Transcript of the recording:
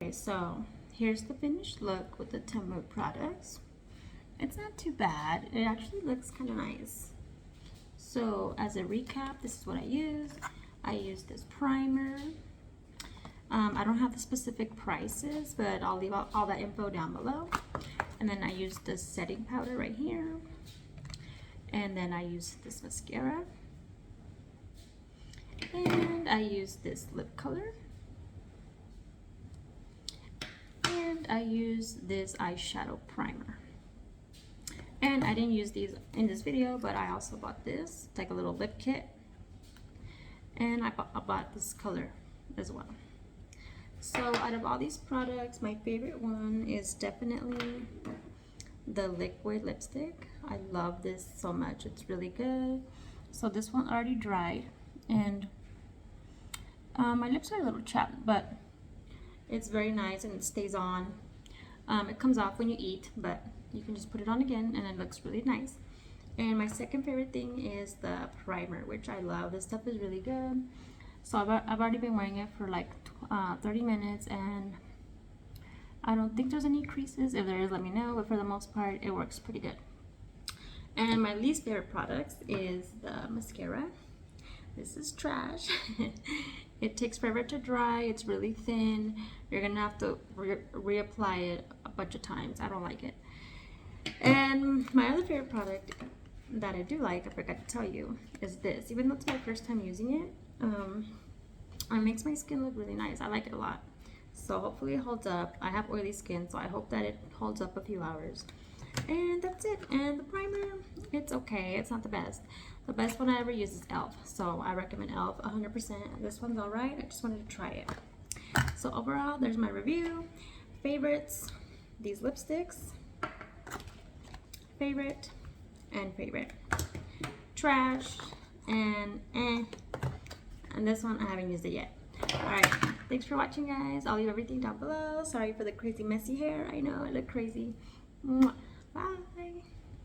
Okay, so here's the finished look with the Temu products. It's not too bad. It actually looks kind of nice. So as a recap, this is what I use. I use this primer. I don't have the specific prices, but I'll leave all that info down below. And then I use this setting powder right here. And then I use this mascara. And I use this lip color. And I use this eyeshadow primer. And I didn't use these in this video, but I also bought this. It's like a little lip kit. And I bought this color as well. So out of all these products, my favorite one is definitely the liquid lipstick. I love this so much. It's really good. So this one already dried, and my lips are a little chapped, but it's very nice and it stays on. It comes off when you eat, but you can just put it on again and it looks really nice. And my second favorite thing is the primer, which I love. This stuff is really good. So I've already been wearing it for like 30 minutes, and I don't think there's any creases. If there is, let me know, but for the most part it works pretty good. And my least favorite products is the mascara. This is trash. It takes forever to dry. It's really thin. You're gonna have to reapply it a bunch of times. I don't like it. And my other favorite product that I do like, I forgot to tell you, is this. Even though it's my first time using it, it makes my skin look really nice. I like it a lot. So hopefully it holds up. I have oily skin, so I hope that it holds up a few hours. And that's it. And the primer, it's okay. It's not the best. The best one I ever use is e.l.f. So I recommend e.l.f. 100%. This one's alright. I just wanted to try it. So overall, there's my review. Favorites, these lipsticks. Favorite and favorite. Trash and eh. And this one, I haven't used it yet. Alright, thanks for watching, guys. I'll leave everything down below. Sorry for the crazy messy hair. I know, I look crazy. Bye.